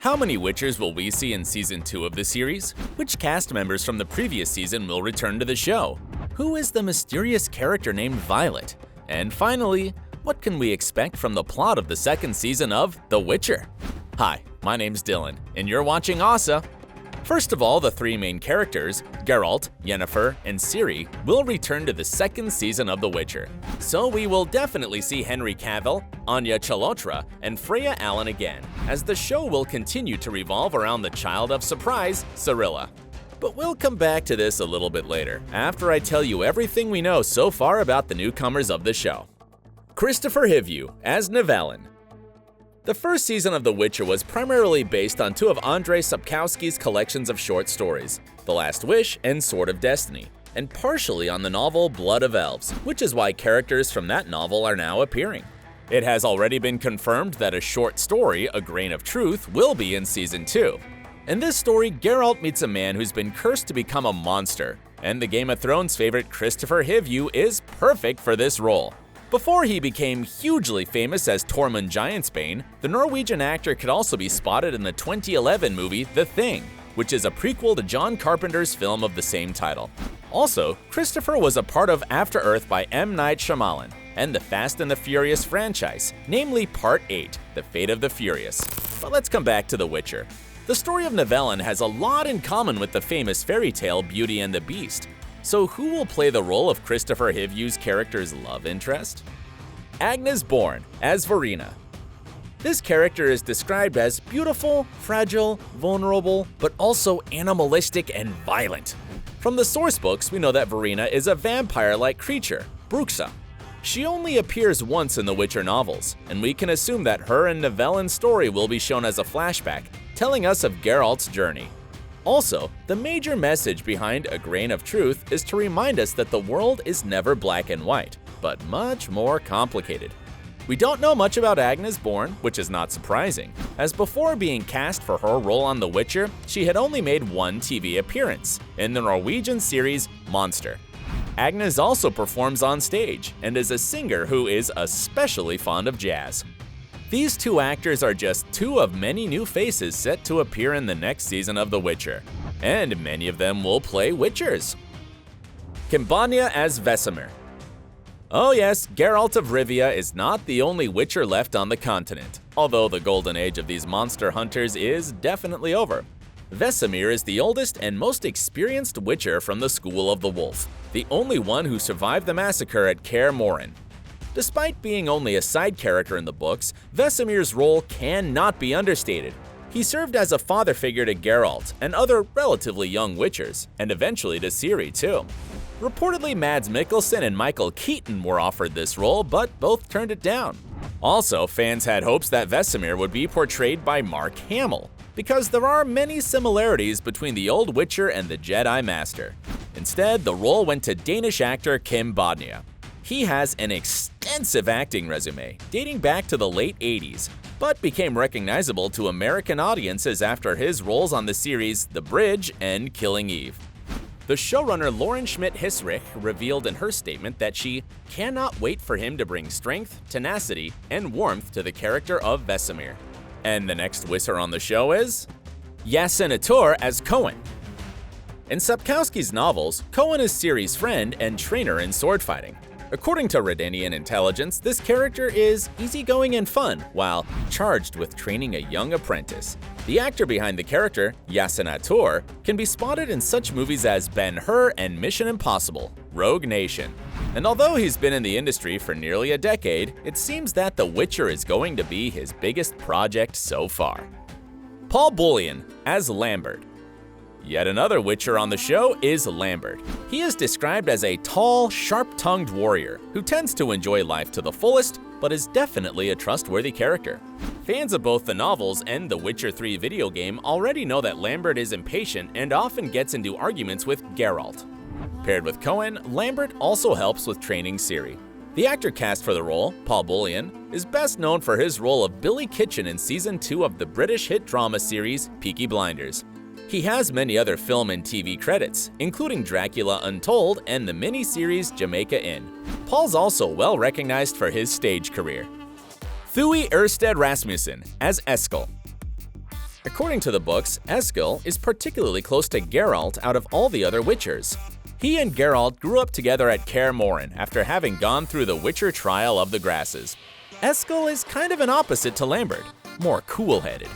How many Witchers will we see in Season 2 of the series? Which cast members from the previous season will return to the show? Who is the mysterious character named Violet? And finally, what can we expect from the plot of the second season of The Witcher? Hi, my name's Dylan, and you're watching OSSA. First of all, the three main characters, Geralt, Yennefer, and Ciri, will return to the second season of The Witcher. So we will definitely see Henry Cavill, Anya Chalotra, and Freya Allan again, as the show will continue to revolve around the child of surprise, Cirilla. But we'll come back to this a little bit later, after I tell you everything we know so far about the newcomers of the show. Kristofer Hivju as Nivellen. The first season of The Witcher was primarily based on two of Andrzej Sapkowski's collections of short stories, The Last Wish and Sword of Destiny, and partially on the novel Blood of Elves, which is why characters from that novel are now appearing. It has already been confirmed that a short story, A Grain of Truth, will be in Season 2. In this story, Geralt meets a man who's been cursed to become a monster, and the Game of Thrones favorite Kristofer Hivju is perfect for this role. Before he became hugely famous as Tormund Giantsbane, the Norwegian actor could also be spotted in the 2011 movie The Thing, which is a prequel to John Carpenter's film of the same title. Also, Kristofer was a part of After Earth by M. Night Shyamalan and the Fast and the Furious franchise, namely Part 8, The Fate of the Furious. But let's come back to The Witcher. The story of Nivellen has a lot in common with the famous fairy tale Beauty and the Beast. So who will play the role of Kristofer Hivju's character's love interest? Agnes Born as Verena. This character is described as beautiful, fragile, vulnerable, but also animalistic and violent. From the source books, we know that Verena is a vampire-like creature, Bruxa. She only appears once in the Witcher novels, and we can assume that her and Nivellen's story will be shown as a flashback, telling us of Geralt's journey. Also, the major message behind A Grain of Truth is to remind us that the world is never black and white, but much more complicated. We don't know much about Agnes Born, which is not surprising, as before being cast for her role on The Witcher, she had only made one TV appearance, in the Norwegian series Monster. Agnes also performs on stage, and is a singer who is especially fond of jazz. These two actors are just two of many new faces set to appear in the next season of The Witcher, and many of them will play Witchers. Kim Bodnia as Vesemir. Oh yes, Geralt of Rivia is not the only Witcher left on the continent, although the golden age of these monster hunters is definitely over. Vesemir is the oldest and most experienced Witcher from the School of the Wolf, the only one who survived the massacre at Kaer Morhen. Despite being only a side character in the books, Vesemir's role cannot be understated. He served as a father figure to Geralt and other relatively young Witchers, and eventually to Ciri too. Reportedly, Mads Mikkelsen and Michael Keaton were offered this role, but both turned it down. Also, fans had hopes that Vesemir would be portrayed by Mark Hamill, because there are many similarities between the old Witcher and the Jedi Master. Instead, the role went to Danish actor Kim Bodnia. He has an extensive acting resume, dating back to the late 80s, but became recognizable to American audiences after his roles on the series The Bridge and Killing Eve. The showrunner Lauren Schmidt-Hissrich revealed in her statement that she cannot wait for him to bring strength, tenacity, and warmth to the character of Vesemir. And the next Witcher on the show is Yasin Atur as Cohen. In Sapkowski's novels, Cohen is Ciri's friend and trainer in sword fighting. According to Redanian intelligence, this character is easygoing and fun, while charged with training a young apprentice. The actor behind the character, Yasin Atur, can be spotted in such movies as Ben-Hur and Mission Impossible: Rogue Nation. And although he's been in the industry for nearly a decade, it seems that The Witcher is going to be his biggest project so far. Paul Bullion as Lambert. Yet another Witcher on the show is Lambert. He is described as a tall, sharp-tongued warrior who tends to enjoy life to the fullest, but is definitely a trustworthy character. Fans of both the novels and the Witcher 3 video game already know that Lambert is impatient and often gets into arguments with Geralt. Paired with Cohen, Lambert also helps with training Ciri. The actor cast for the role, Paul Bullion, is best known for his role of Billy Kitchen in Season 2 of the British hit drama series Peaky Blinders. He has many other film and TV credits, including Dracula Untold and the miniseries Jamaica Inn. Paul's also well recognized for his stage career. Thuy Ørsted Rasmussen as Eskel. According to the books, Eskil is particularly close to Geralt out of all the other Witchers. He and Geralt grew up together at Kaer Morhen after having gone through the Witcher trial of the grasses. Eskil is kind of an opposite to Lambert, more cool-headed.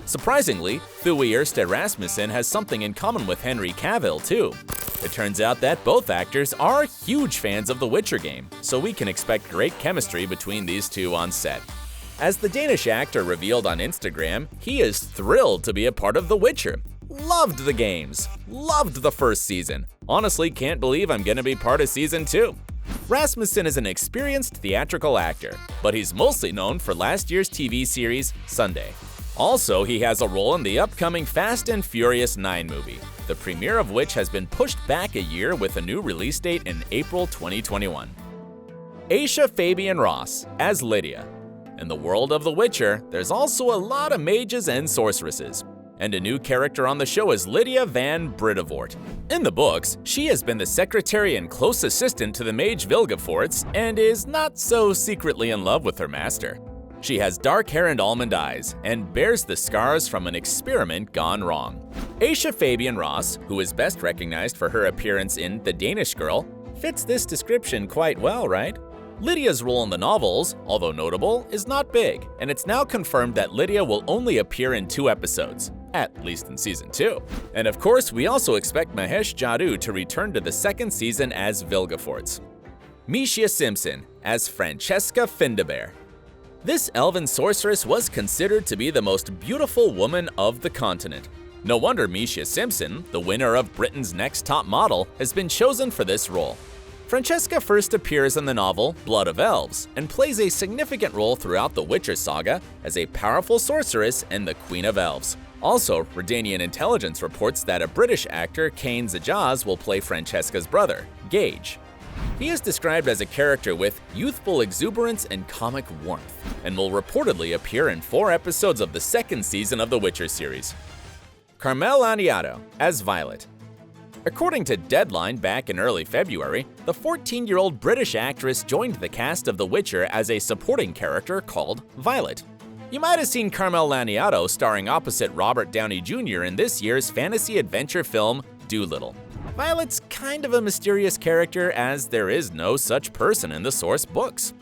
Surprisingly, Thuy Erste Rasmussen has something in common with Henry Cavill too. It turns out that both actors are huge fans of the Witcher game, so we can expect great chemistry between these two on set. As the Danish actor revealed on Instagram, he is thrilled to be a part of The Witcher. Loved the games, loved the first season. Honestly, can't believe I'm gonna be part of season 2. Rasmussen is an experienced theatrical actor, but he's mostly known for last year's TV series, Sunday. Also, he has a role in the upcoming Fast and Furious 9 movie, the premiere of which has been pushed back a year with a new release date in April 2021. Aisha Fabian Ross as Lydia. In the world of The Witcher, there's also a lot of mages and sorceresses. And a new character on the show is Lydia van Bridevort. In the books, she has been the secretary and close assistant to the mage Vilgefortz and is not so secretly in love with her master. She has dark hair and almond eyes, and bears the scars from an experiment gone wrong. Aisha Fabian Ross, who is best recognized for her appearance in The Danish Girl, fits this description quite well, right? Lydia's role in the novels, although notable, is not big, and it's now confirmed that Lydia will only appear in 2 episodes, at least in season 2. And of course, we also expect Mahesh Jadoo to return to the 2nd season as Vilgefortz. Misha Simpson as Francesca Findabair. This elven sorceress was considered to be the most beautiful woman of the continent. No wonder Misha Simpson, the winner of Britain's Next Top Model, has been chosen for this role. Francesca first appears in the novel Blood of Elves and plays a significant role throughout the Witcher Saga as a powerful sorceress and the Queen of Elves. Also, Redanian intelligence reports that a British actor, Kane Zajaz, will play Francesca's brother, Gage. He is described as a character with youthful exuberance and comic warmth, and will reportedly appear in 4 episodes of the 2nd season of the Witcher series. Carmel Aniato as Violet. According to Deadline back in early February, the 14-year-old British actress joined the cast of The Witcher as a supporting character called Violet. You might have seen Carmel Aniato starring opposite Robert Downey Jr. in this year's fantasy adventure film Dolittle. Violet's kind of a mysterious character, as there is no such person in the source books.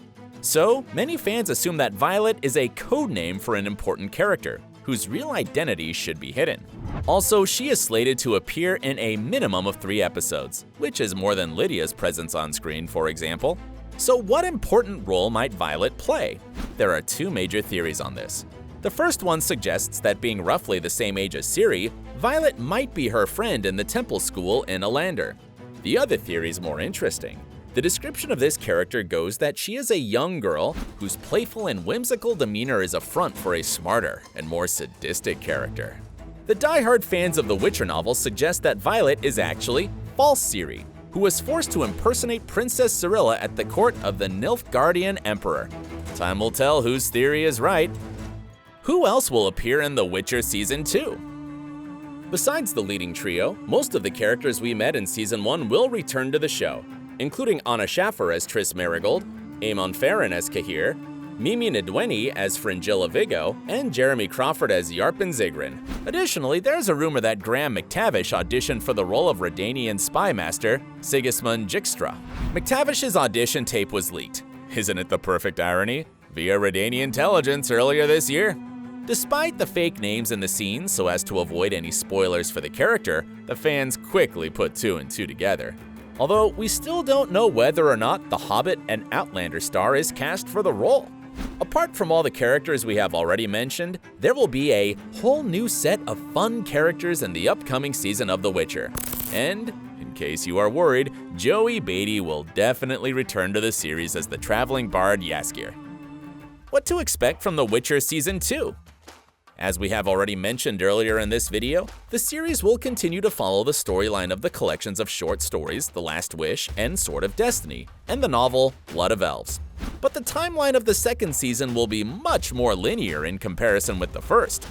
So, many fans assume that Violet is a code name for an important character, whose real identity should be hidden. Also, she is slated to appear in a minimum of 3 episodes, which is more than Lydia's presence on screen, for example. So what important role might Violet play? There are 2 major theories on this. The first one suggests that being roughly the same age as Ciri, Violet might be her friend in the temple school in Alander. The other theory is more interesting. The description of this character goes that she is a young girl whose playful and whimsical demeanor is a front for a smarter and more sadistic character. The die-hard fans of the Witcher novels suggest that Violet is actually false Ciri, who was forced to impersonate Princess Cirilla at the court of the Nilfgaardian Emperor. Time will tell whose theory is right. Who else will appear in The Witcher Season 2? Besides the leading trio, most of the characters we met in Season 1 will return to the show, including Anna Schaffer as Triss Merigold, Aemon Farron as Cahir, Mimi Nadweni as Fringilla Vigo, and Jeremy Crawford as Yarpen Zigrin. Additionally, there's a rumor that Graham McTavish auditioned for the role of Redanian spy master Sigismund Dijkstra. McTavish's audition tape was leaked. Isn't it the perfect irony? Via Redanian intelligence earlier this year. Despite the fake names in the scenes so as to avoid any spoilers for the character, the fans quickly put 2 and 2 together. Although we still don't know whether or not the Hobbit and Outlander star is cast for the role. Apart from all the characters we have already mentioned, there will be a whole new set of fun characters in the upcoming season of The Witcher. And, in case you are worried, Joey Beatty will definitely return to the series as the traveling bard Jaskier. What to expect from The Witcher Season 2? As we have already mentioned earlier in this video, the series will continue to follow the storyline of the collections of short stories The Last Wish and Sword of Destiny, and the novel Blood of Elves. But the timeline of the 2nd season will be much more linear in comparison with the first.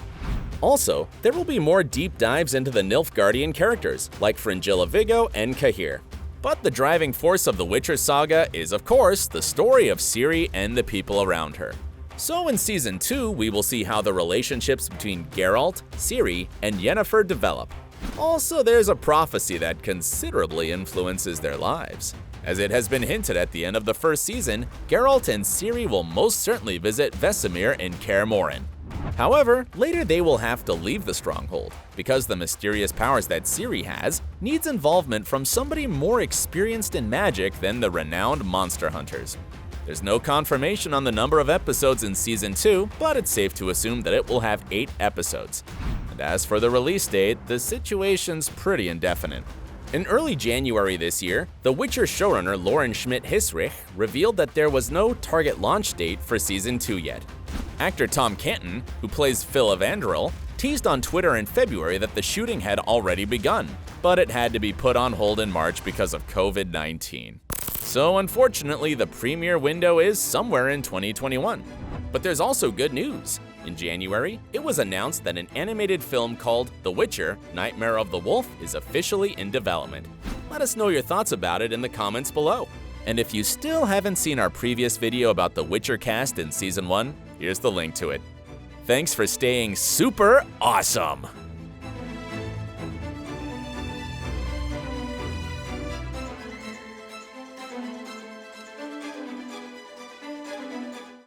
Also, there will be more deep dives into the Nilfgaardian characters, like Fringilla Vigo and Cahir. But the driving force of the Witcher Saga is, of course, the story of Ciri and the people around her. So in Season 2, we will see how the relationships between Geralt, Ciri, and Yennefer develop. Also, there's a prophecy that considerably influences their lives. As it has been hinted at the end of the first season, Geralt and Ciri will most certainly visit Vesemir in Kaer Morhen. However, later they will have to leave the stronghold, because the mysterious powers that Ciri has needs involvement from somebody more experienced in magic than the renowned monster hunters. There's no confirmation on the number of episodes in Season 2, but it's safe to assume that it will have 8 episodes. And as for the release date, the situation's pretty indefinite. In early January this year, The Witcher showrunner Lauren Schmidt-Hissrich revealed that there was no target launch date for Season 2 yet. Actor Tom Canton, who plays Phil Evandrel, teased on Twitter in February that the shooting had already begun, but it had to be put on hold in March because of COVID-19. So unfortunately, the premiere window is somewhere in 2021. But there's also good news. In January, it was announced that an animated film called The Witcher: Nightmare of the Wolf is officially in development. Let us know your thoughts about it in the comments below. And if you still haven't seen our previous video about the Witcher cast in Season 1, here's the link to it. Thanks for staying super awesome!